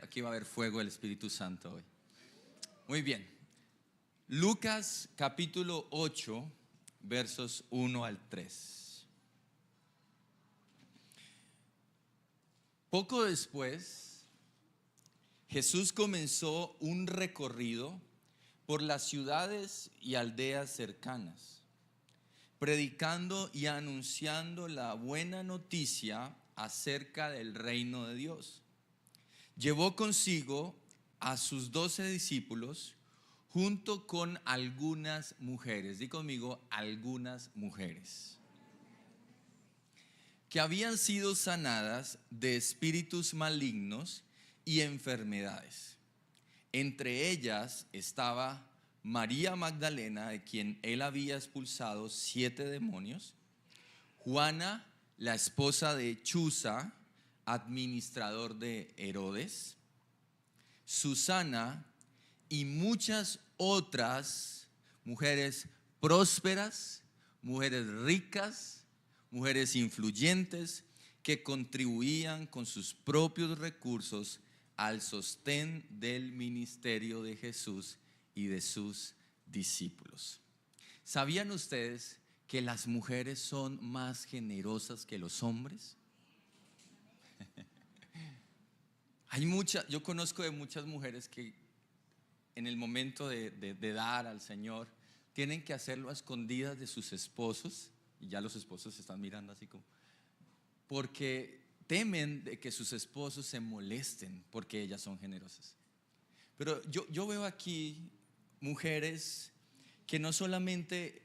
aquí va a haber fuego del Espíritu Santo hoy. Muy bien. Lucas capítulo 8, versos 1 al 3. Poco después, Jesús comenzó un recorrido por las ciudades y aldeas cercanas, predicando y anunciando la buena noticia acerca del reino de Dios. Llevó consigo a sus 12 discípulos junto con algunas mujeres, di conmigo, algunas mujeres, que habían sido sanadas de espíritus malignos y enfermedades. Entre ellas estaba María Magdalena, de quien él había expulsado 7 demonios, Juana, la esposa de Chuza, administrador de Herodes, Susana y muchas otras mujeres prósperas, mujeres ricas, mujeres influyentes que contribuían con sus propios recursos al sostén del ministerio de Jesús y de sus discípulos. ¿Sabían ustedes que las mujeres son más generosas que los hombres? Yo conozco de muchas mujeres que en el momento de dar al Señor tienen que hacerlo a escondidas de sus esposos, y ya los esposos se están mirando así como, porque temen de que sus esposos se molesten porque ellas son generosas. Pero yo veo aquí mujeres que no solamente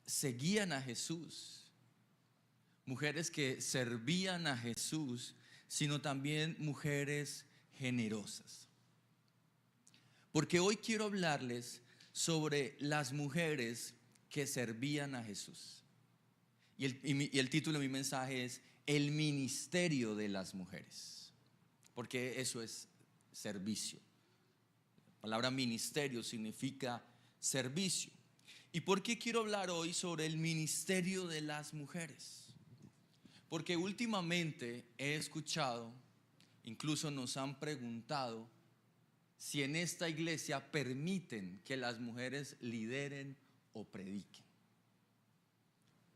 seguían a Jesús, mujeres que servían a Jesús, sino también mujeres generosas. Porque hoy quiero hablarles sobre las mujeres que servían a Jesús. Y el título de mi mensaje es El ministerio de las mujeres, porque eso es servicio. La palabra ministerio significa servicio. ¿Y por qué quiero hablar hoy sobre el ministerio de las mujeres? Porque últimamente he escuchado, incluso nos han preguntado, si en esta iglesia permiten que las mujeres lideren o prediquen.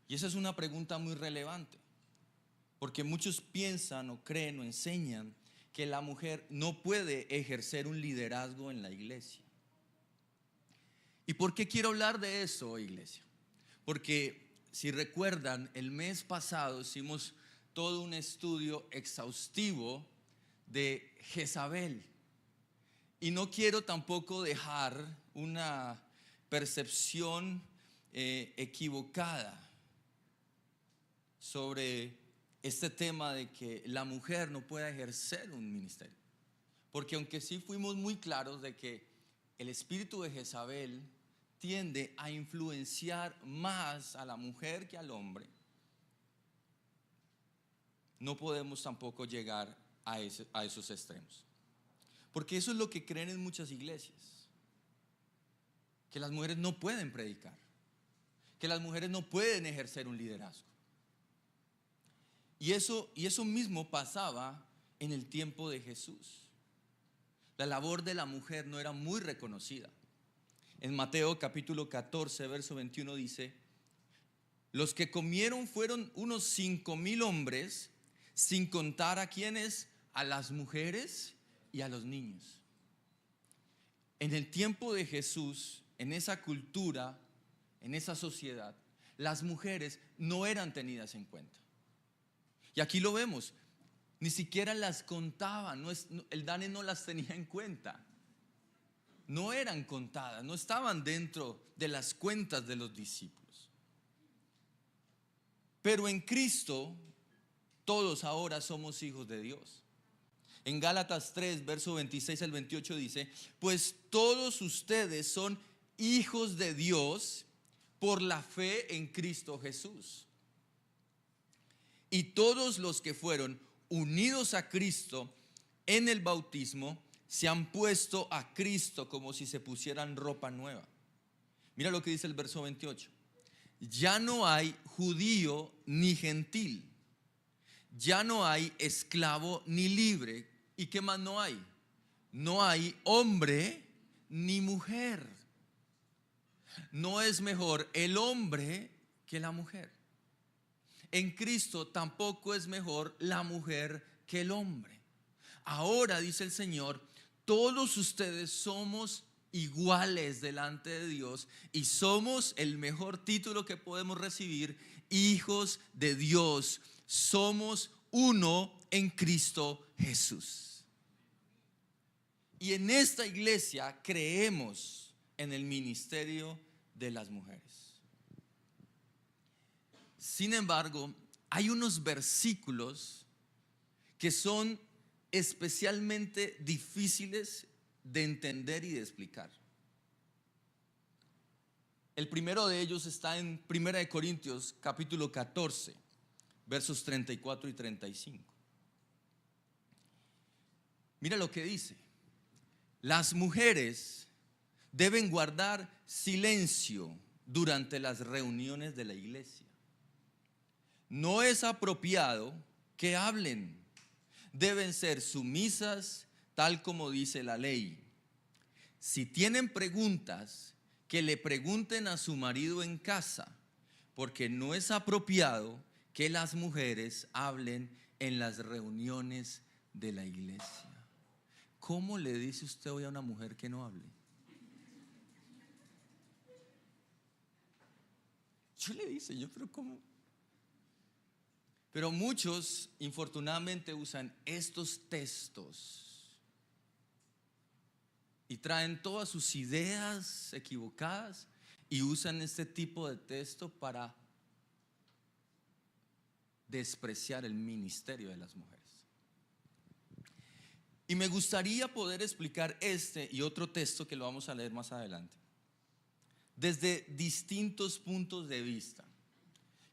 Y esa es una pregunta muy relevante, porque muchos piensan o creen o enseñan que la mujer no puede ejercer un liderazgo en la iglesia. ¿Y por qué quiero hablar de eso, iglesia? Porque si recuerdan, el mes pasado hicimos todo un estudio exhaustivo de Jezabel. Y no quiero tampoco dejar una percepción equivocada sobre este tema de que la mujer no pueda ejercer un ministerio. Porque aunque sí fuimos muy claros de que el espíritu de Jezabel tiende a influenciar más a la mujer que al hombre, no podemos tampoco llegar a esos extremos. Porque eso es lo que creen en muchas iglesias, que las mujeres no pueden predicar, que las mujeres no pueden ejercer un liderazgo. Y eso mismo pasaba en el tiempo de Jesús. La labor de la mujer no era muy reconocida. En Mateo capítulo 14, verso 21 dice: los que comieron fueron unos 5,000 hombres, sin contar a quienes, a las mujeres y a los niños. En el tiempo de Jesús, en esa cultura, en esa sociedad, las mujeres no eran tenidas en cuenta. Y aquí lo vemos, ni siquiera las contaban, el DANE no las tenía en cuenta. No eran contadas, no estaban dentro de las cuentas de los discípulos. Pero en Cristo, todos ahora somos hijos de Dios. En Gálatas 3, verso 26 al 28 dice: pues todos ustedes son hijos de Dios por la fe en Cristo Jesús. Y todos los que fueron unidos a Cristo en el bautismo se han puesto a Cristo como si se pusieran ropa nueva. Mira lo que dice el verso 28. Ya no hay judío ni gentil, ya no hay esclavo ni libre. ¿Y qué más no hay? no hay hombre ni mujer. No es mejor el hombre que la mujer. En Cristo tampoco es mejor la mujer que el hombre. Ahora, dice el Señor, todos ustedes somos iguales delante de Dios y somos el mejor título que podemos recibir, hijos de Dios. Somos uno en Cristo Jesús. Y en esta iglesia creemos en el ministerio de las mujeres. Sin embargo, hay unos versículos que son especialmente difíciles de entender y de explicar. El primero de ellos está en 1 Corintios capítulo 14, versos 34 y 35. Mira lo que dice: las mujeres deben guardar silencio durante las reuniones de la iglesia. No es apropiado que hablen. Deben ser sumisas, tal como dice la ley. Si tienen preguntas, que le pregunten a su marido en casa, porque no es apropiado que las mujeres hablen en las reuniones de la iglesia. ¿Cómo le dice usted hoy a una mujer que no hable? Yo le dice, pero ¿cómo? Pero muchos, infortunadamente, usan estos textos y traen todas sus ideas equivocadas y usan este tipo de texto para despreciar el ministerio de las mujeres. Y me gustaría poder explicar este y otro texto que lo vamos a leer más adelante desde distintos puntos de vista.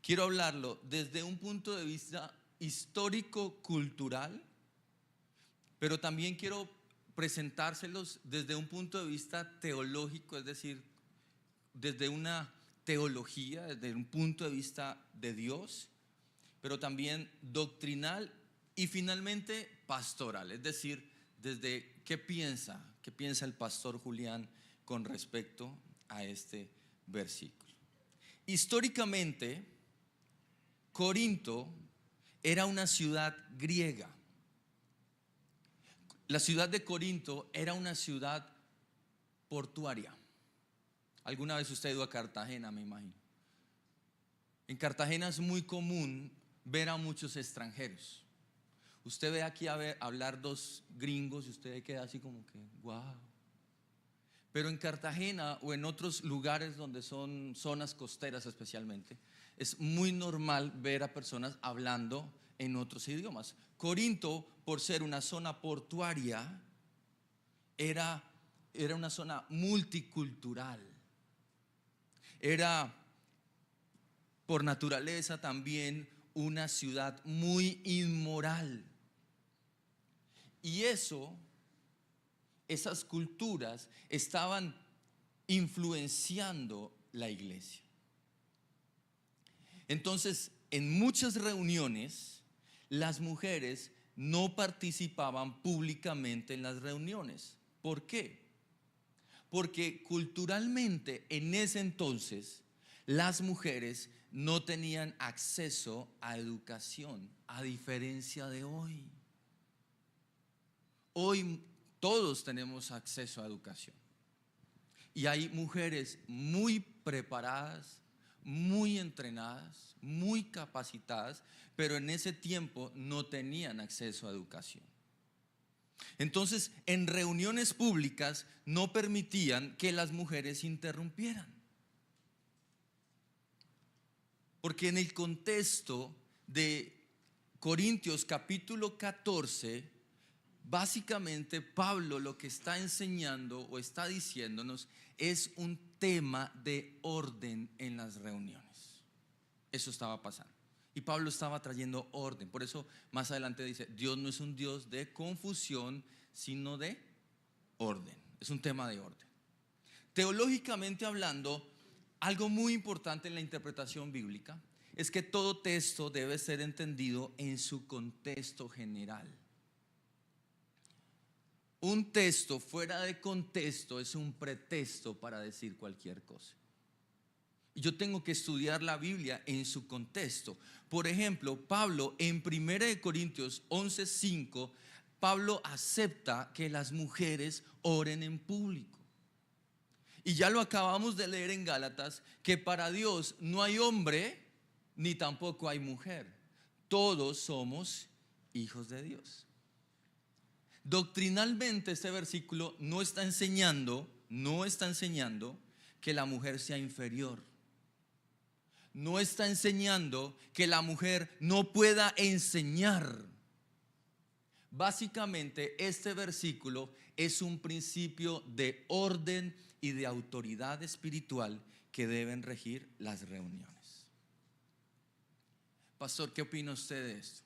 Quiero hablarlo desde un punto de vista histórico-cultural, pero también quiero presentárselos desde un punto de vista teológico, es decir, desde una teología, desde un punto de vista de Dios, pero también doctrinal y finalmente pastoral, es decir, desde qué piensa el pastor Julián con respecto a este versículo. Históricamente, Corinto era una ciudad griega. La ciudad de Corinto era una ciudad portuaria. Alguna vez usted ha ido a Cartagena, me imagino. En Cartagena es muy común ver a muchos extranjeros. Usted ve aquí hablar dos gringos y usted queda así como que, wow. Pero en Cartagena o en otros lugares donde son zonas costeras especialmente, es muy normal ver a personas hablando en otros idiomas. Corinto, por ser una zona portuaria, era una zona multicultural. Era por naturaleza también una ciudad muy inmoral. Y esas culturas estaban influenciando la iglesia. Entonces, en muchas reuniones, las mujeres no participaban públicamente en las reuniones. ¿Por qué? Porque culturalmente en ese entonces las mujeres no tenían acceso a educación, a diferencia de hoy. Hoy todos tenemos acceso a educación. Y hay mujeres muy preparadas, muy entrenadas, muy capacitadas, pero en ese tiempo no tenían acceso a educación. Entonces, en reuniones públicas no permitían que las mujeres interrumpieran. Porque en el contexto de Corintios capítulo 14, básicamente Pablo lo que está enseñando o está diciéndonos es un tema de orden en las reuniones. Eso estaba pasando. Y Pablo estaba trayendo orden. Por eso más adelante dice, Dios no es un Dios de confusión, sino de orden. Es un tema de orden. Teológicamente hablando, algo muy importante en la interpretación bíblica es que todo texto debe ser entendido en su contexto general. Un texto fuera de contexto es un pretexto para decir cualquier cosa. Y yo tengo que estudiar la Biblia en su contexto. Por ejemplo, Pablo en 1 Corintios 11:5, Pablo acepta que las mujeres oren en público. Y ya lo acabamos de leer en Gálatas, que para Dios no hay hombre ni tampoco hay mujer. Todos somos hijos de Dios. Doctrinalmente este versículo no está enseñando que la mujer sea inferior. No está enseñando que la mujer no pueda enseñar. Básicamente este versículo es un principio de orden y de autoridad espiritual que deben regir las reuniones. Pastor, ¿qué opina usted de esto?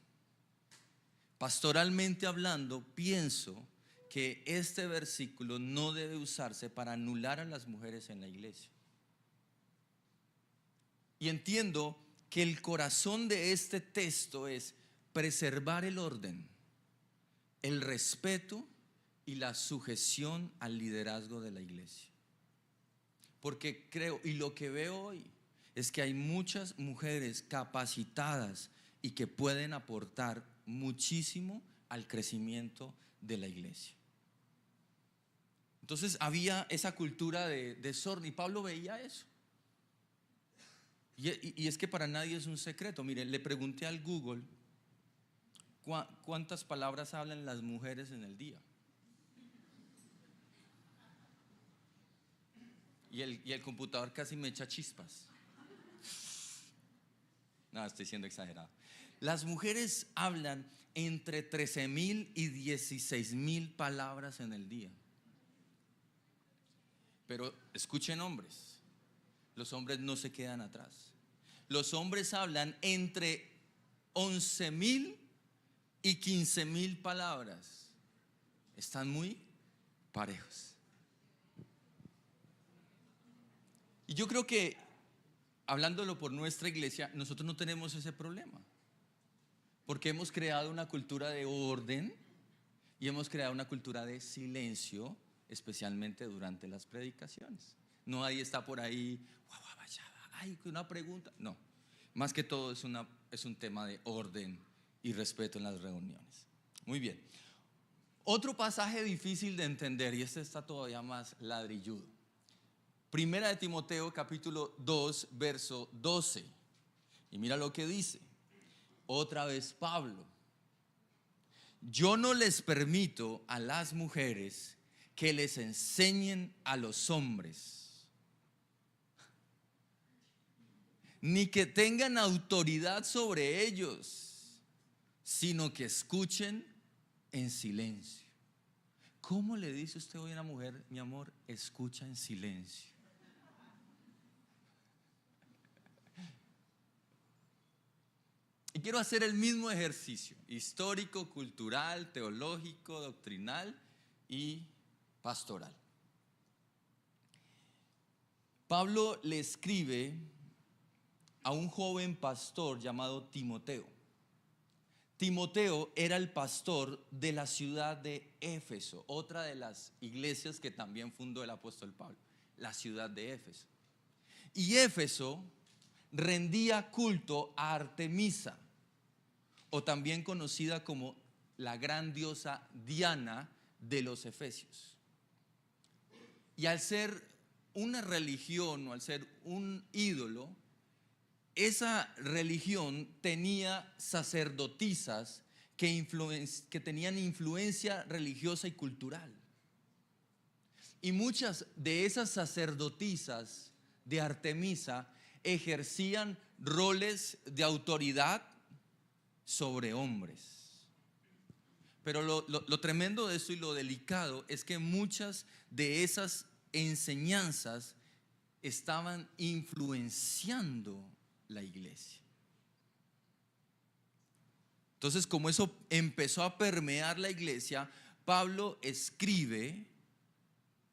Pastoralmente hablando, pienso que este versículo no debe usarse para anular a las mujeres en la iglesia. Y entiendo que el corazón de este texto es preservar el orden, el respeto y la sujeción al liderazgo de la iglesia. Porque creo, y lo que veo hoy, es que hay muchas mujeres capacitadas y que pueden aportar muchísimo al crecimiento de la iglesia. Entonces había esa cultura de desorden y Pablo veía eso. Y es que para nadie es un secreto. Mire, le pregunté al Google cuántas palabras hablan las mujeres en el día. Y el computador casi me echa chispas. No, estoy siendo exagerado. Las mujeres hablan entre 13,000 y 16,000 palabras en el día. Pero escuchen, hombres, los hombres no se quedan atrás. Los hombres hablan entre 11,000 y 15,000 palabras. Están muy parejos. Y yo creo que, hablándolo por nuestra iglesia, nosotros no tenemos ese problema. Porque hemos creado una cultura de orden y hemos creado una cultura de silencio, especialmente durante las predicaciones. No, nadie está por ahí, ay, una pregunta. No, más que todo es un tema de orden y respeto en las reuniones. Muy bien. Otro pasaje difícil de entender, y este está todavía más ladrilludo. Primera de Timoteo capítulo 2 verso 12. Y mira lo que dice. Otra vez Pablo: yo no les permito a las mujeres que les enseñen a los hombres, ni que tengan autoridad sobre ellos, sino que escuchen en silencio. ¿Cómo le dice usted hoy a una mujer, mi amor, escucha en silencio? Y quiero hacer el mismo ejercicio histórico, cultural, teológico, doctrinal y pastoral. Pablo le escribe a un joven pastor llamado Timoteo. Timoteo era el pastor de la ciudad de Éfeso, otra de las iglesias que también fundó el apóstol Pablo, la ciudad de Éfeso. Y Éfeso rendía culto a Artemisa, o también conocida como la gran diosa Diana de los efesios. Y al ser una religión o al ser un ídolo, esa religión tenía sacerdotisas que tenían influencia religiosa y cultural. Y muchas de esas sacerdotisas de Artemisa ejercían roles de autoridad sobre hombres. Pero lo tremendo de esto y lo delicado es que muchas de esas enseñanzas estaban influenciando la iglesia. Entonces, como eso empezó a permear la iglesia, Pablo escribe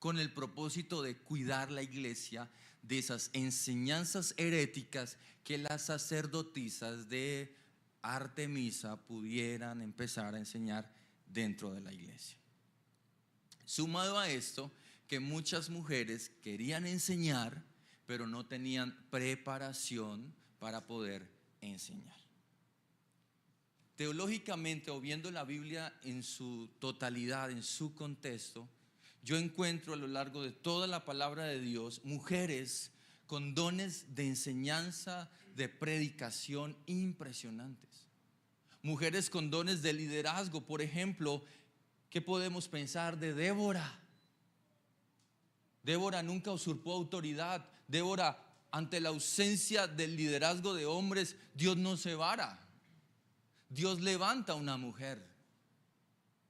con el propósito de cuidar la iglesia de esas enseñanzas heréticas que las sacerdotisas de Artemisa pudieran empezar a enseñar dentro de la iglesia. Sumado a esto, que muchas mujeres querían enseñar, pero no tenían preparación para poder enseñar. Teológicamente, o viendo la Biblia en su totalidad, en su contexto, yo encuentro a lo largo de toda la palabra de Dios mujeres con dones de enseñanza, de predicación impresionantes. Mujeres con dones de liderazgo. Por ejemplo, ¿qué podemos pensar de Débora? Débora nunca usurpó autoridad. Débora, ante la ausencia del liderazgo de hombres, Dios no se vara. Dios levanta a una mujer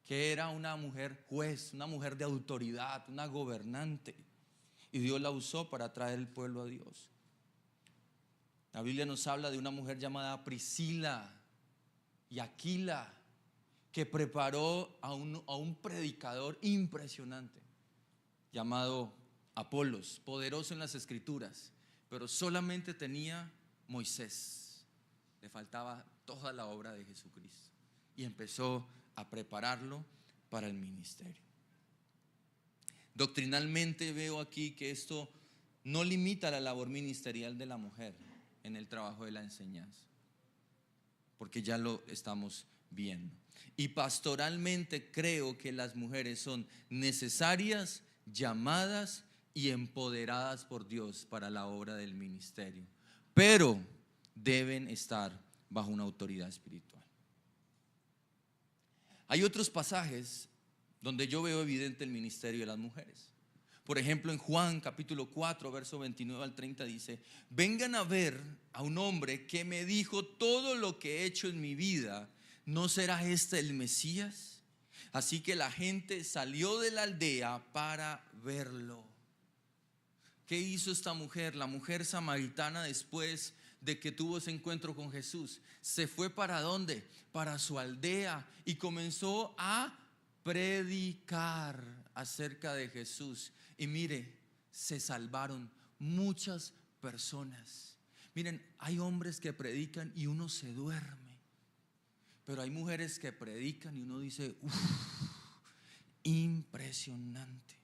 que era una mujer juez, una mujer de autoridad, una gobernante, y Dios la usó para traer el pueblo a Dios. La Biblia nos habla de una mujer llamada Priscila y Aquila, que preparó a un predicador impresionante llamado Apolos, poderoso en las escrituras, pero solamente tenía Moisés. Le faltaba toda la obra de Jesucristo y empezó a prepararlo para el ministerio. Doctrinalmente veo aquí que esto no limita la labor ministerial de la mujer en el trabajo de la enseñanza, porque ya lo estamos viendo. Y pastoralmente creo que las mujeres son necesarias, llamadas y empoderadas por Dios para la obra del ministerio, pero deben estar bajo una autoridad espiritual. Hay otros pasajes donde yo veo evidente el ministerio de las mujeres. Por ejemplo, en Juan capítulo 4, verso 29 al 30 dice: vengan a ver a un hombre que me dijo todo lo que he hecho en mi vida. ¿No será este el Mesías? Así que la gente salió de la aldea para verlo. ¿Qué hizo esta mujer? La mujer samaritana, después de que tuvo ese encuentro con Jesús, se fue ¿para dónde? Para su aldea y comenzó a predicar acerca de Jesús. Y mire, se salvaron muchas personas. Miren, hay hombres que predican y uno se duerme, pero hay mujeres que predican y uno dice: uff, impresionante.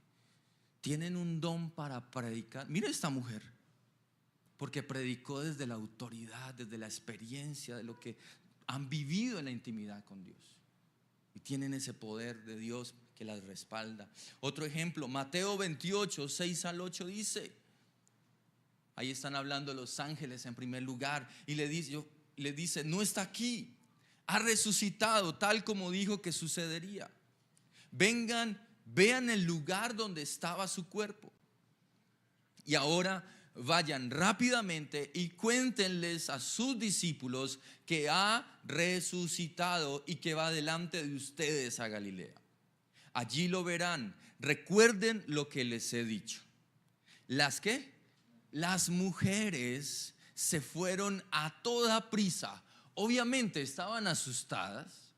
Tienen un don para predicar. Mire esta mujer, porque predicó desde la autoridad, desde la experiencia de lo que han vivido en la intimidad con Dios, y tienen ese poder de Dios que las respalda. Otro ejemplo, Mateo 28, 6 al 8 dice, ahí están hablando los ángeles en primer lugar, y le dice: no está aquí, ha resucitado tal como dijo que sucedería. Vengan, vean el lugar donde estaba su cuerpo, y ahora vayan rápidamente y cuéntenles a sus discípulos que ha resucitado y que va delante de ustedes a Galilea. Allí lo verán. Recuerden lo que les he dicho. Las mujeres se fueron a toda prisa. Obviamente estaban asustadas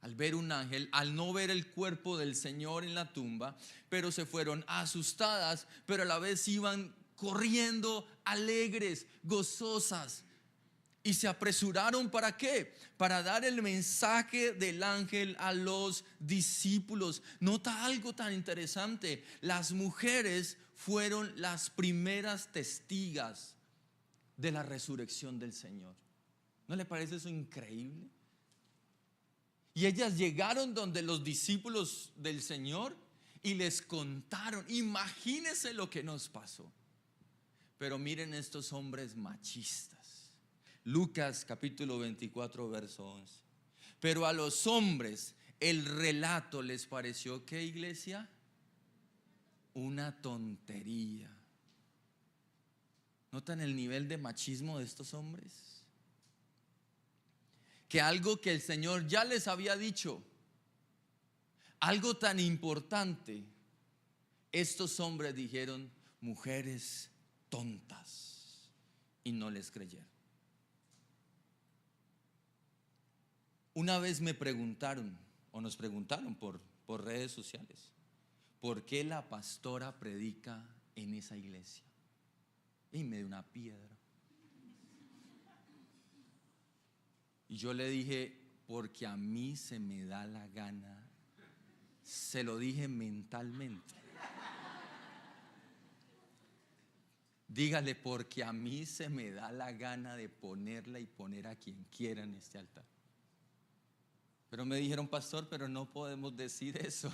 al ver un ángel, al no ver el cuerpo del Señor en la tumba, pero se fueron asustadas, pero a la vez iban corriendo alegres, gozosas, y se apresuraron. ¿Para qué? Para dar el mensaje del ángel a los discípulos. Nota algo tan interesante: las mujeres fueron las primeras testigas de la resurrección del Señor. ¿No le parece eso increíble? Y ellas llegaron donde los discípulos del Señor y les contaron. Imagínense lo que nos pasó. Pero miren estos hombres machistas. Lucas capítulo 24, verso 11. Pero a los hombres el relato les pareció, ¿qué, iglesia? Una tontería. ¿Notan el nivel de machismo de estos hombres? Que algo que el Señor ya les había dicho, algo tan importante, estos hombres dijeron: mujeres tontas, y no les creyeron. Una vez me preguntaron, o nos preguntaron por redes sociales, ¿por qué la pastora predica en esa iglesia? Y me dio una piedra. Y yo le dije: porque a mí se me da la gana Se lo dije mentalmente. Dígale, porque a mí se me da la gana de ponerla y poner a quien quiera en este altar. Pero me dijeron, pastor, pero no podemos decir eso.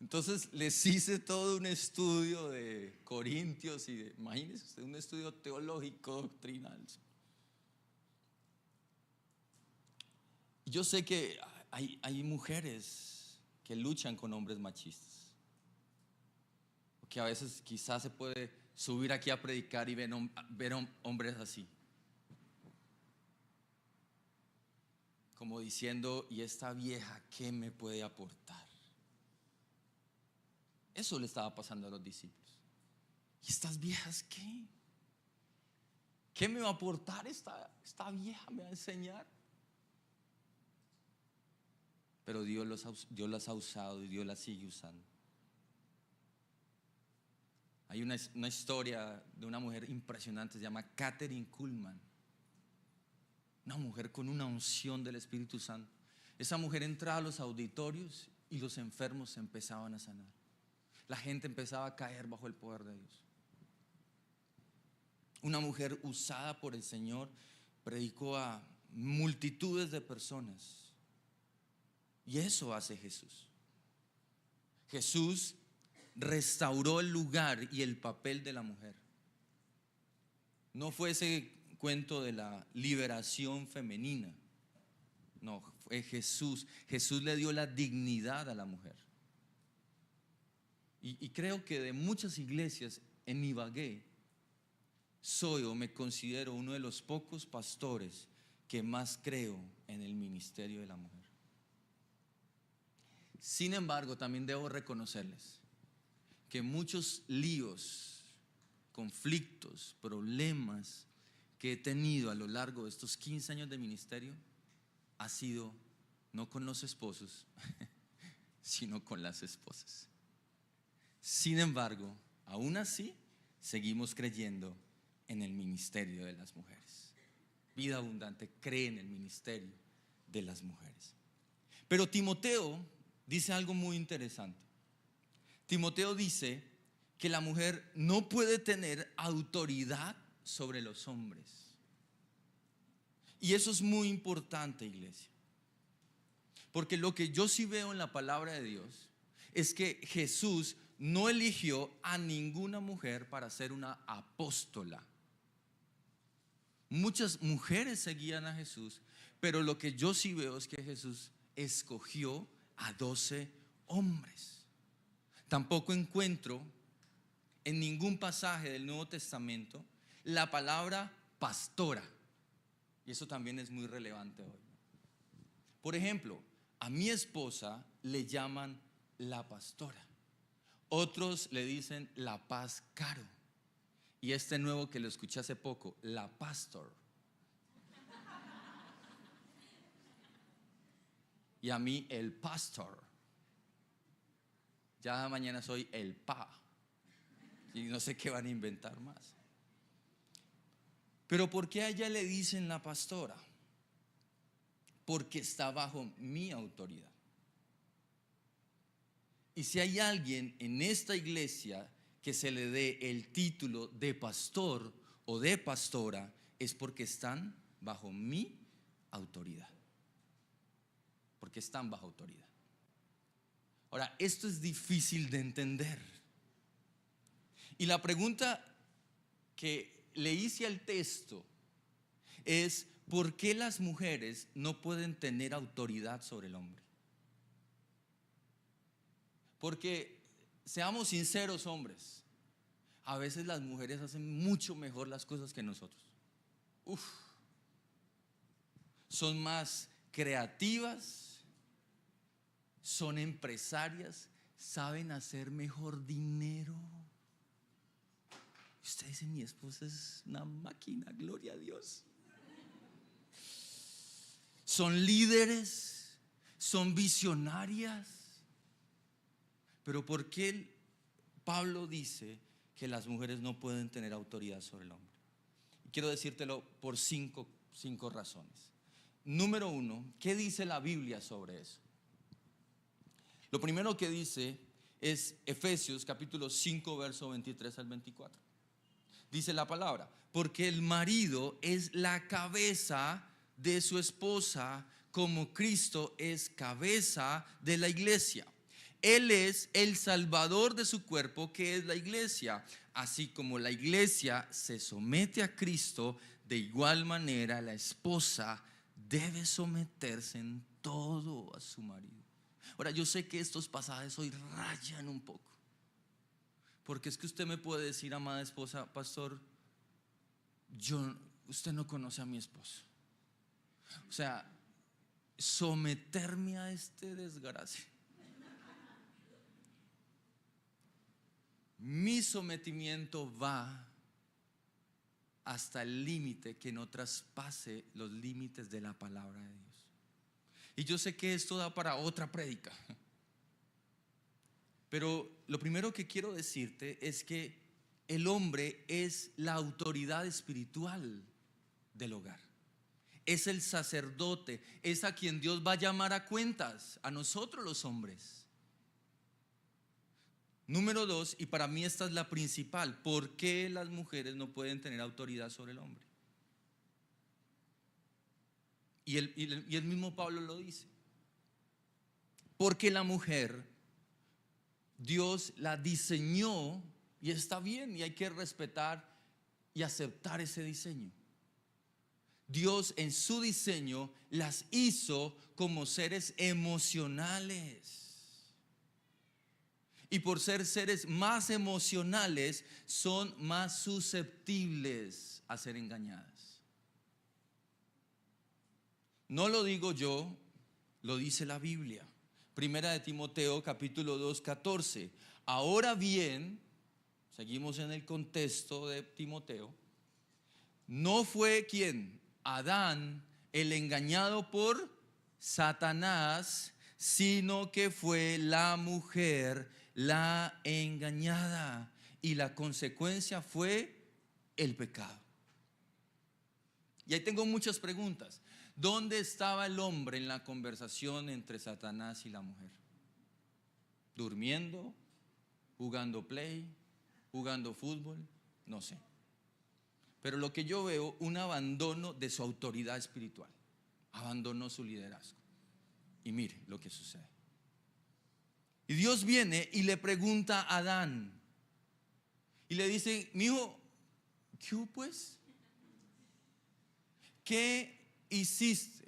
Entonces les hice todo un estudio de Corintios y imagínense usted, un estudio teológico, doctrinal. Yo sé que hay mujeres que luchan con hombres machistas, que a veces quizás se puede subir aquí a predicar y ver hombres así, como diciendo, ¿y esta vieja qué me puede aportar? Eso le estaba pasando a los discípulos. ¿Y estas viejas qué? ¿Qué me va a aportar esta vieja? ¿Me va a enseñar? Pero Dios las ha usado y Dios las sigue usando. Hay una historia de una mujer impresionante, se llama Kathryn Kuhlman. Una mujer con una unción del Espíritu Santo. Esa mujer entraba a los auditorios y los enfermos se empezaban a sanar. La gente empezaba a caer bajo el poder de Dios. Una mujer usada por el Señor, predicó a multitudes de personas. Y eso hace Jesús. Jesús restauró el lugar y el papel de la mujer. No fue ese cuento de la liberación femenina. No, fue Jesús. Jesús le dio la dignidad a la mujer. Y creo que de muchas iglesias en Ibagué soy o me considero uno de los pocos pastores que más creo en el ministerio de la mujer. Sin embargo, también debo reconocerles que muchos líos, conflictos, problemas que he tenido a lo largo de estos 15 años de ministerio ha sido no con los esposos, sino con las esposas. Sin embargo, aún así, seguimos creyendo en el ministerio de las mujeres. Vida Abundante cree en el ministerio de las mujeres. Pero Timoteo dice algo muy interesante. Timoteo dice que la mujer no puede tener autoridad sobre los hombres. Y eso es muy importante, iglesia. Porque lo que yo sí veo en la palabra de Dios es que Jesús no eligió a ninguna mujer para ser una apóstola. Muchas mujeres seguían a Jesús, pero lo que yo sí veo es que Jesús escogió a 12 hombres. Tampoco encuentro en ningún pasaje del Nuevo Testamento la palabra pastora. Y eso también es muy relevante hoy. Por ejemplo, a mi esposa le llaman la pastora. Otros le dicen la paz caro. Y este nuevo que lo escuché hace poco, la pastor. Y a mí el pastor. Ya mañana soy el pa. Y no sé qué van a inventar más. Pero ¿por qué a ella le dicen la pastora? Porque está bajo mi autoridad. Y si hay alguien en esta iglesia que se le dé el título de pastor o de pastora, es porque están bajo mi autoridad. Porque están bajo autoridad. Ahora, esto es difícil de entender. Y la pregunta que le hice al texto es: ¿por qué las mujeres no pueden tener autoridad sobre el hombre? Porque, seamos sinceros, hombres, a veces las mujeres hacen mucho mejor las cosas que nosotros. Son más creativas, son empresarias, saben hacer mejor dinero. Usted dice: mi esposa es una máquina, gloria a Dios. Son líderes, son visionarias. Pero ¿por qué Pablo dice que las mujeres no pueden tener autoridad sobre el hombre? Quiero decírtelo por cinco razones. Número uno, ¿qué dice la Biblia sobre eso? Lo primero que dice es Efesios capítulo 5, verso 23 al 24. Dice la palabra: porque el marido es la cabeza de su esposa, como Cristo es cabeza de la iglesia. Él es el salvador de su cuerpo, que es la iglesia. Así como la iglesia se somete a Cristo, de igual manera la esposa debe someterse en todo a su marido. Ahora, yo sé que estos pasajes hoy rayan un poco, porque es que usted me puede decir, amada esposa: pastor, usted no conoce a mi esposo. O sea, someterme a este desgracia. Mi sometimiento va hasta el límite que no traspase los límites de la palabra de Dios. Y yo sé que esto da para otra prédica, pero lo primero que quiero decirte es que el hombre es la autoridad espiritual del hogar. Es el sacerdote, es a quien Dios va a llamar a cuentas, a nosotros los hombres. Número 2, y para mí esta es la principal: ¿por qué las mujeres no pueden tener autoridad sobre el hombre? Y el mismo Pablo lo dice. Porque la mujer, Dios la diseñó, y está bien, y hay que respetar y aceptar ese diseño. Dios en su diseño las hizo como seres emocionales. Y por ser seres más emocionales, son más susceptibles a ser engañadas. No lo digo yo, lo dice la Biblia. Primera de Timoteo capítulo 2, 14. Ahora bien, seguimos en el contexto de Timoteo. No fue ¿quién? Adán el engañado por Satanás, sino que fue la mujer la engañada, y la consecuencia fue el pecado. Y ahí tengo muchas preguntas. ¿Dónde estaba el hombre en la conversación entre Satanás y la mujer? ¿Durmiendo? ¿Jugando play? ¿Jugando fútbol? No sé. Pero lo que yo veo, un abandono de su autoridad espiritual. Abandonó su liderazgo. Y mire lo que sucede. Y Dios viene y le pregunta a Adán. Y le dice: mijo, ¿qué hubo pues? ¿Qué hiciste?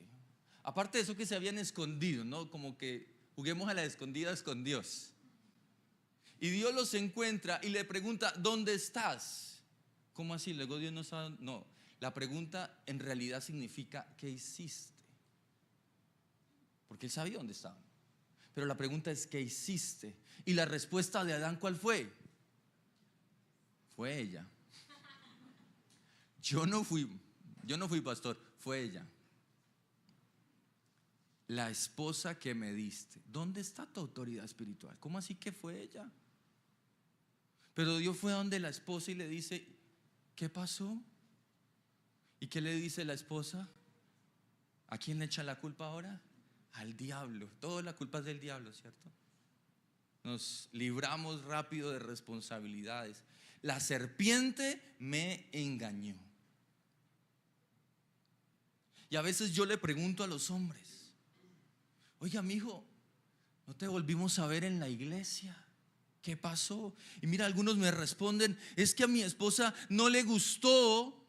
Aparte de eso, que se habían escondido, ¿no? Como que juguemos a la escondidas con Dios. Y Dios los encuentra y le pregunta: ¿dónde estás? ¿Cómo así? Luego Dios no sabe. No, la pregunta en realidad significa: ¿qué hiciste? Porque él sabía dónde estaban. Pero la pregunta es: ¿qué hiciste? Y la respuesta de Adán, ¿cuál fue? Fue ella. Yo no fui pastor, fue ella. La esposa que me diste. ¿Dónde está tu autoridad espiritual? ¿Cómo así que fue ella? Pero Dios fue a donde la esposa y le dice: ¿qué pasó? ¿Y qué le dice la esposa? ¿A quién le echa la culpa ahora? Al diablo. Toda la culpa es del diablo, ¿cierto? Nos libramos rápido de responsabilidades. La serpiente me engañó. Y a veces yo le pregunto a los hombres: oiga, mijo, ¿no te volvimos a ver en la iglesia? ¿Qué pasó? Y mira, algunos me responden: es que a mi esposa no le gustó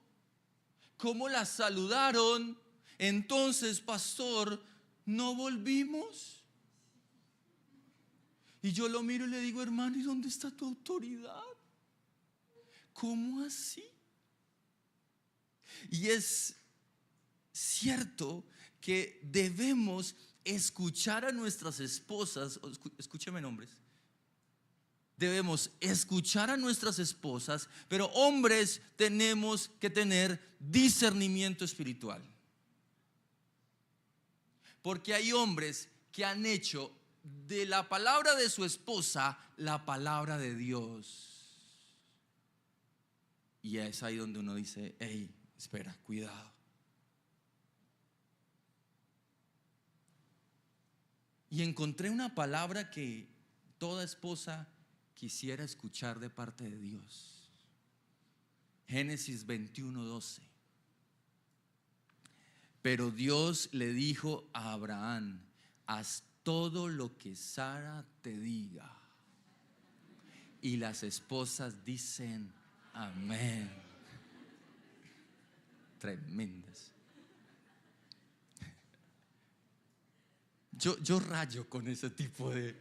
cómo la saludaron, entonces, pastor, no volvimos. Y yo lo miro y le digo: hermano, ¿y dónde está tu autoridad? ¿Cómo así? Y es cierto que debemos escuchar a nuestras esposas. Escúcheme, hombres. Debemos escuchar a nuestras esposas, pero hombres tenemos que tener discernimiento espiritual. Porque hay hombres que han hecho de la palabra de su esposa la palabra de Dios. Y es ahí donde uno dice: hey, espera, cuidado. Y encontré una palabra que toda esposa quisiera escuchar de parte de Dios. Génesis 21:12. Pero Dios le dijo a Abraham: haz todo lo que Sara te diga. Y las esposas dicen amén. Tremendas. Yo rayo con ese tipo de,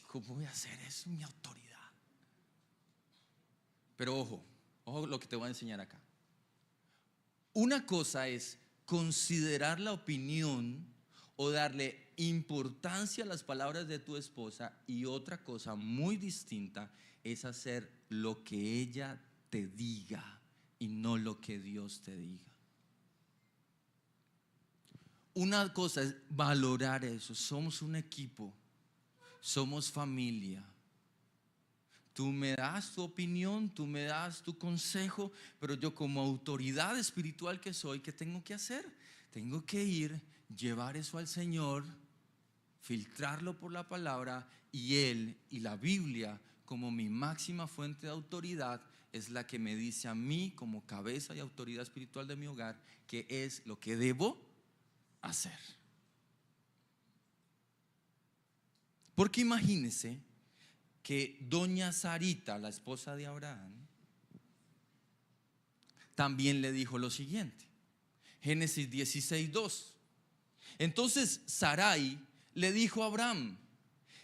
¿cómo voy a hacer eso? Mi autoridad. Pero ojo lo que te voy a enseñar acá. Una cosa es considerar la opinión o darle importancia a las palabras de tu esposa, y otra cosa muy distinta es hacer lo que ella te diga y no lo que Dios te diga. Una cosa es valorar eso. Somos un equipo, somos familia. Tú me das tu opinión, tú me das tu consejo, pero yo como autoridad espiritual que soy, ¿qué tengo que hacer? Tengo que ir, llevar eso al Señor, filtrarlo por la palabra, y Él y la Biblia como mi máxima fuente de autoridad es la que me dice a mí como cabeza y autoridad espiritual de mi hogar qué es lo que debo hacer. Porque imagínense que doña Sarita, la esposa de Abraham, también le dijo lo siguiente. Génesis 16:2. Entonces Sarai le dijo a Abraham: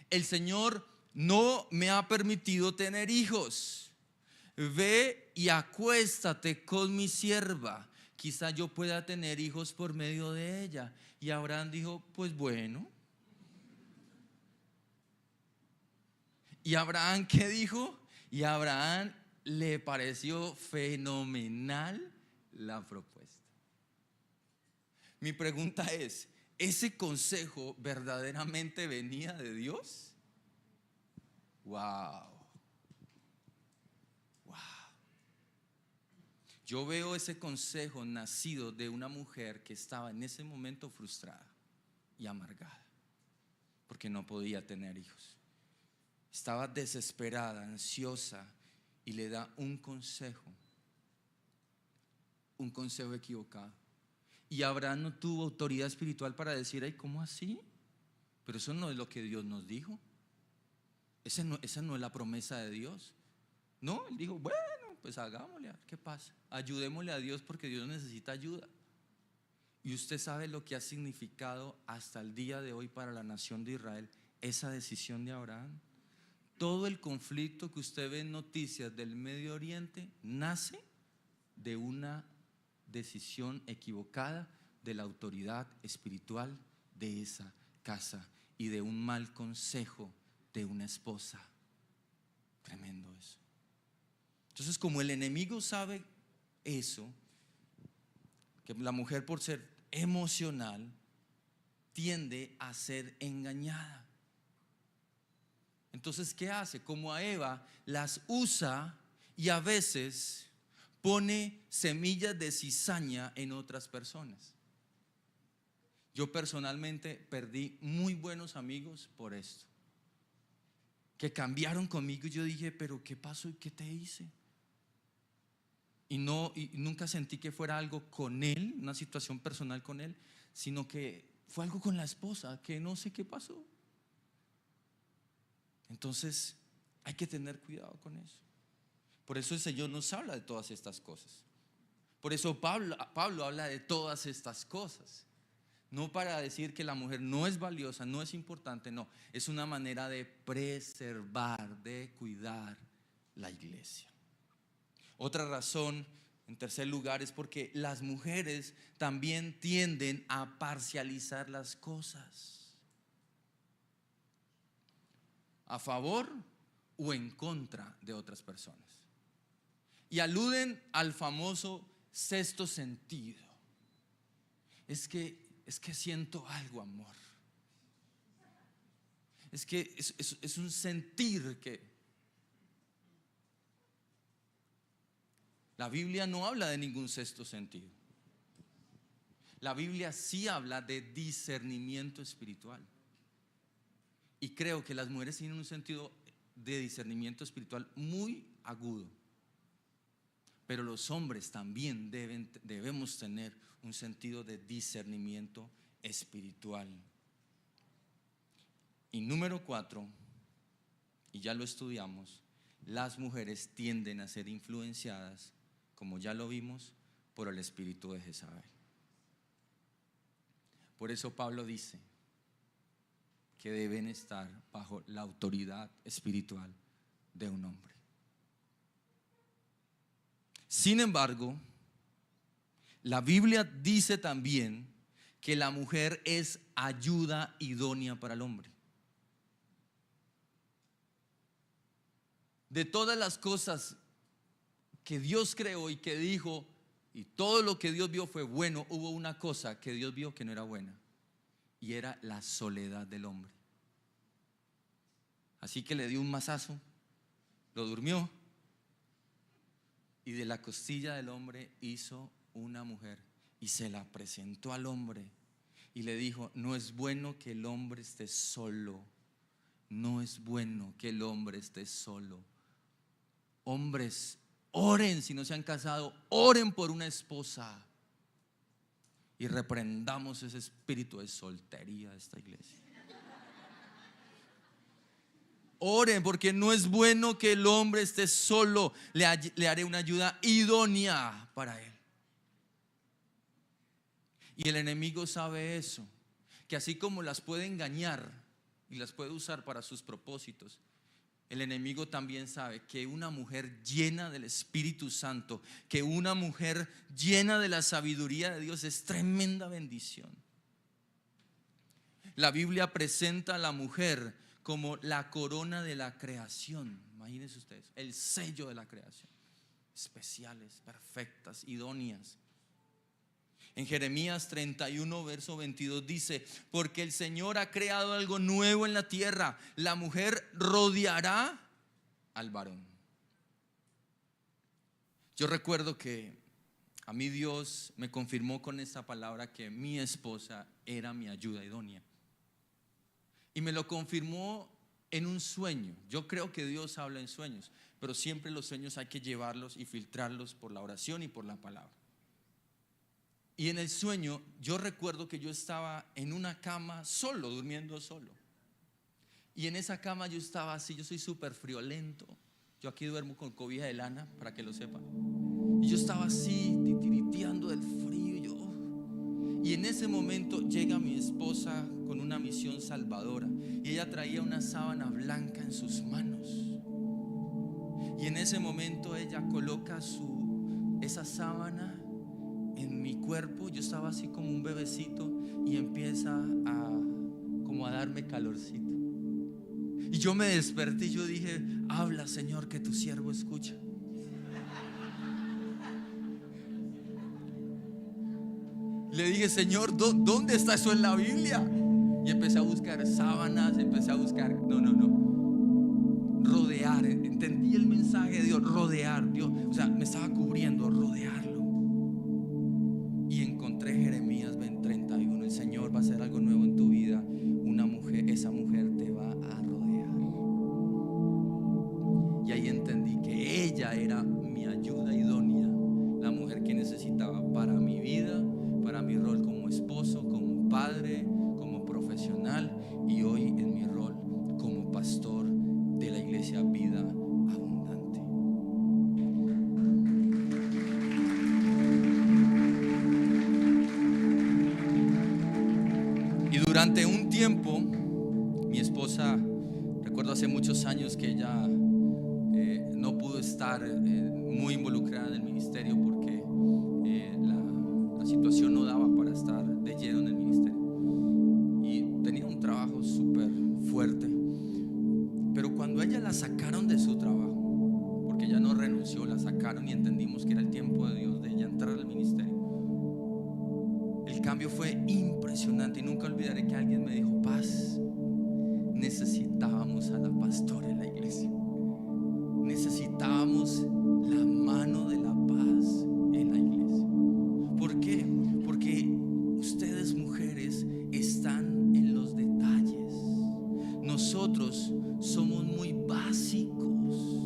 el Señor no me ha permitido tener hijos. Ve y acuéstate con mi sierva, quizá yo pueda tener hijos por medio de ella. Y Abraham dijo: pues bueno. ¿Y Abraham qué dijo? Y a Abraham le pareció fenomenal la propuesta. Mi pregunta es: ¿ese consejo verdaderamente venía de Dios? Wow. Yo veo ese consejo nacido de una mujer que estaba en ese momento frustrada y amargada porque no podía tener hijos. Estaba desesperada, ansiosa, y le da un consejo equivocado. Y Abraham no tuvo autoridad espiritual para decir: ay, ¿cómo así? Pero eso no es lo que Dios nos dijo. Esa no es la promesa de Dios. No, él dijo: bueno, pues hagámosle, a ver qué pasa. Ayudémosle a Dios porque Dios necesita ayuda. Y usted sabe lo que ha significado hasta el día de hoy para la nación de Israel esa decisión de Abraham. Todo el conflicto que usted ve en noticias del Medio Oriente nace de una decisión equivocada de la autoridad espiritual de esa casa y de un mal consejo de una esposa. Tremendo eso. Entonces, como el enemigo sabe eso, que la mujer, por ser emocional, tiende a ser engañada. Entonces, ¿qué hace? Como a Eva, las usa y a veces pone semillas de cizaña en otras personas. Yo personalmente perdí muy buenos amigos por esto, que cambiaron conmigo, y yo dije: pero ¿qué pasó y qué te hice? Y nunca sentí que fuera algo con él, una situación personal con él, sino que fue algo con la esposa, que no sé qué pasó. Entonces hay que tener cuidado con eso. Por eso el Señor nos habla de todas estas cosas. Por eso Pablo habla de todas estas cosas. No para decir que la mujer no es valiosa, no es importante, no. Es una manera de preservar, de cuidar la iglesia. Otra razón, en tercer lugar, es porque las mujeres también tienden a parcializar las cosas, a favor o en contra de otras personas, y aluden al famoso sexto sentido. Es que siento algo, amor. Es que es un sentir que la Biblia no habla de ningún sexto sentido. La Biblia sí habla de discernimiento espiritual. Y creo que las mujeres tienen un sentido de discernimiento espiritual muy agudo. Pero los hombres también debemos tener un sentido de discernimiento espiritual. Y número 4, y ya lo estudiamos, las mujeres tienden a ser influenciadas, como ya lo vimos, por el espíritu de Jezabel. Por eso Pablo dice que deben estar bajo la autoridad espiritual de un hombre. Sin embargo, la Biblia dice también que la mujer es ayuda idónea para el hombre. De todas las cosas que Dios creó y que dijo, y todo lo que Dios vio fue bueno, hubo una cosa que Dios vio que no era buena, y era la soledad del hombre. Así que le dio un mazazo, lo durmió, y de la costilla del hombre hizo una mujer y se la presentó al hombre y le dijo: no es bueno que el hombre esté solo, no es bueno que el hombre esté solo. Hombres, oren, si no se han casado, oren por una esposa y reprendamos ese espíritu de soltería de esta iglesia. Oren, porque no es bueno que el hombre esté solo. Le haré una ayuda idónea para él. Y el enemigo sabe eso, que así como las puede engañar y las puede usar para sus propósitos, el enemigo también sabe que una mujer llena del Espíritu Santo, que una mujer llena de la sabiduría de Dios es tremenda bendición. La Biblia presenta a la mujer como la corona de la creación. Imagínense ustedes, el sello de la creación. Especiales, perfectas, idóneas. En Jeremías 31, verso 22 dice: porque el Señor ha creado algo nuevo en la tierra, la mujer rodeará al varón. Yo recuerdo que a mí Dios me confirmó con esta palabra que mi esposa era mi ayuda idónea. Y me lo confirmó en un sueño. Yo creo que Dios habla en sueños, pero siempre los sueños hay que llevarlos y filtrarlos por la oración y por la palabra. Y en el sueño yo recuerdo que yo estaba en una cama solo, durmiendo solo. Y en esa cama yo estaba así, yo soy súper friolento. Yo aquí duermo con cobija de lana, para que lo sepan. Y yo estaba así, titiriteando del frío. Y en ese momento llega mi esposa con una misión salvadora. Y ella traía una sábana blanca en sus manos. Y en ese momento ella coloca esa sábana en mi cuerpo. Yo estaba así como un bebecito y empieza como a darme calorcito. Y yo me desperté y yo dije: habla, Señor, que tu siervo escucha. Le dije: Señor, ¿dónde está eso en la Biblia? Y empecé a buscar sábanas, empecé a buscar, rodear. Entendí el mensaje de Dios, rodear. Dios, o sea, me estaba cubriendo, rodearlo. Y encontré Jeremías 31. El Señor va a hacer algo nuevo en tu vida. Una mujer, esa mujer te va a rodear. Y ahí entendí que ella era mi ayuda idónea, la mujer que necesitaba para mi vida, para mi rol como esposo, como padre, como profesional, y hoy en mi rol como pastor de la iglesia Vida Abundante. Y durante un tiempo mi esposa, recuerdo hace muchos años que ella no pudo estar muy involucrada en el ministerio porque la situación no daba para estar de lleno en el ministerio, y tenía un trabajo súper fuerte. Pero cuando ella la sacaron de su trabajo, porque ella no renunció, la sacaron y entendimos que era el tiempo de Dios de ella entrar al ministerio, el cambio fue impresionante. Y nunca olvidaré que alguien me dijo: Paz, necesitábamos a la pastora en la iglesia, necesitábamos la mano de la paz en la iglesia. ¿Por qué? Porque ustedes, mujeres, están en los detalles. Nosotros somos muy básicos.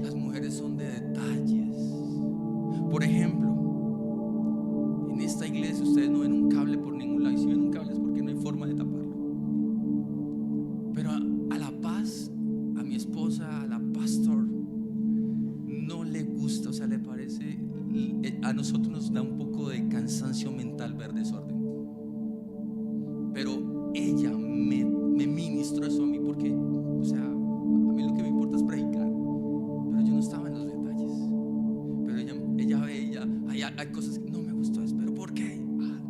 Las mujeres son de detalles. Por ejemplo, en esta iglesia ustedes no ven un cable por ningún lado, y si ven un cable es porque no hay forma de taparlo. Pero a la Paz, a mi esposa, a la pastor, no le gusta, o sea, le parece, a nosotros nos da un poco de cansancio mental ver desorden. Pero ella me ministró eso a mí, porque, o sea, a mí lo que me importa es predicar, pero yo no estaba en los detalles. Pero ella veía, hay cosas que no me gustó, pero ¿por qué?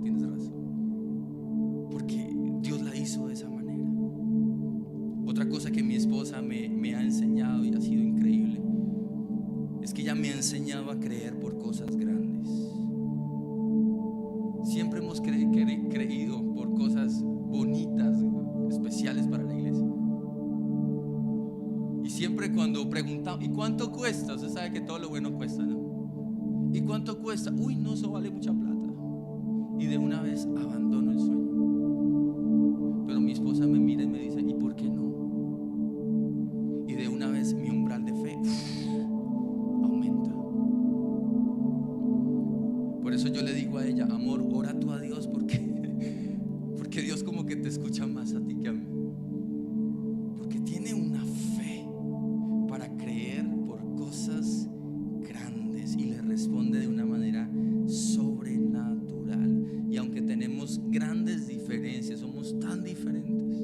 Tienes razón, porque Dios la hizo de esa manera. Otra cosa que mi esposa me ha enseñado y ha sido increíble es que ella me ha enseñado a creer por cosas grandes. Siempre hemos creído por cosas bonitas, especiales para la iglesia. Y siempre cuando preguntamos, ¿y cuánto cuesta? Usted sabe que todo lo bueno cuesta, ¿no? ¿Y cuánto cuesta? Uy, no, eso vale mucha plata. Y de una vez abandono el sueño. Pero mi esposa me mira y me dice, ¿y por qué no? Y de una vez mi umbral de fe aumenta. Por eso yo le digo a ella, amor, ora tú a Dios, porque Dios como que te escucha más a ti que a mí. Porque tiene una fe para creer por cosas grandes y le responde de una manera sobrenatural. Y aunque tenemos grandes diferencias, somos tan diferentes.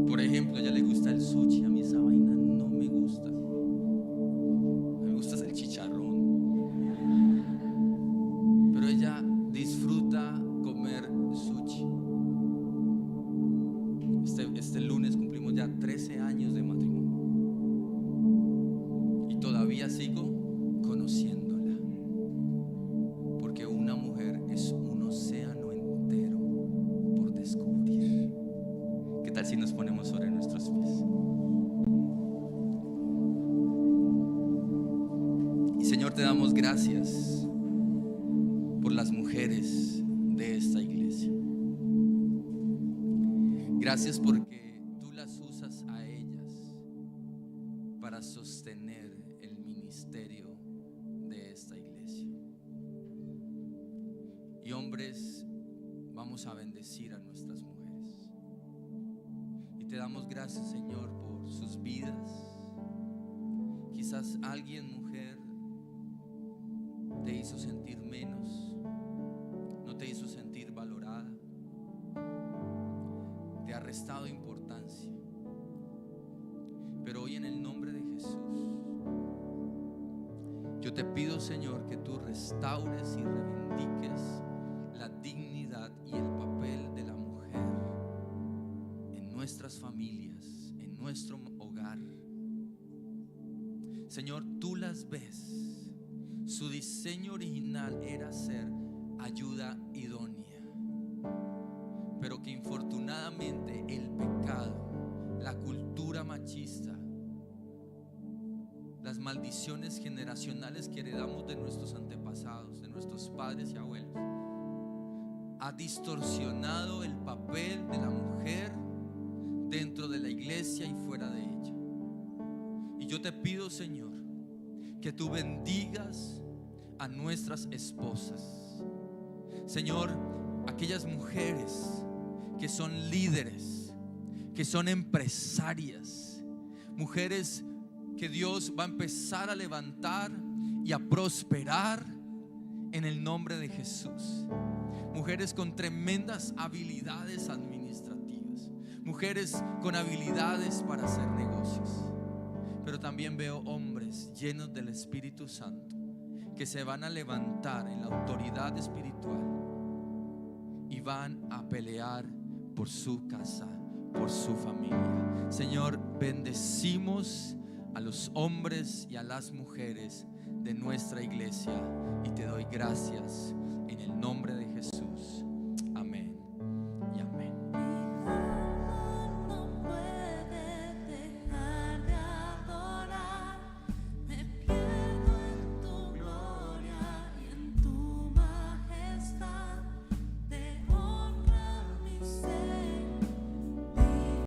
Por ejemplo, a ella le gusta el sushi, a mí esa vaina no me gusta. Me gusta el chicharrón. Pero ella disfruta comer sushi. Este lunes cumplimos ya 13 años de matrimonio y todavía sigo conociéndola, porque una mujer es un océano entero por descubrir. ¿Qué tal si nos ponemos sobre nuestros pies? Y Señor, te damos gracias por las mujeres de esta iglesia. Gracias porque tú las usas a ellas para sostener el ministerio de esta iglesia. Y hombres, vamos a bendecir a nuestras mujeres. Y te damos gracias, Señor, por sus vidas. Quizás alguien, mujer, te hizo sentir menos, no te hizo sentir valorada, te ha restado importancia. Pero hoy, en el nombre de Jesús, yo te pido, Señor, que tú restaures y reivindiques la dignidad y el papel de la mujer en nuestras familias, en nuestro hogar. Señor, tú las ves. Su diseño original era ser ayuda idónea, pero que infortunadamente el pecado, la cultura machista, las maldiciones generacionales que heredamos de nuestros antepasados, de nuestros padres y abuelos, ha distorsionado el papel de la mujer dentro de la iglesia y fuera de ella. Y yo te pido, Señor, que tú bendigas a nuestras esposas. Señor, aquellas mujeres que son líderes, que son empresarias, mujeres que Dios va a empezar a levantar y a prosperar en el nombre de Jesús. Mujeres con tremendas habilidades administrativas, mujeres con habilidades para hacer negocios. Pero también veo hombres llenos del Espíritu Santo que se van a levantar en la autoridad espiritual y van a pelear por su casa, por su familia. Señor, bendecimos a los hombres y a las mujeres de nuestra iglesia y te doy gracias en el nombre de Jesús.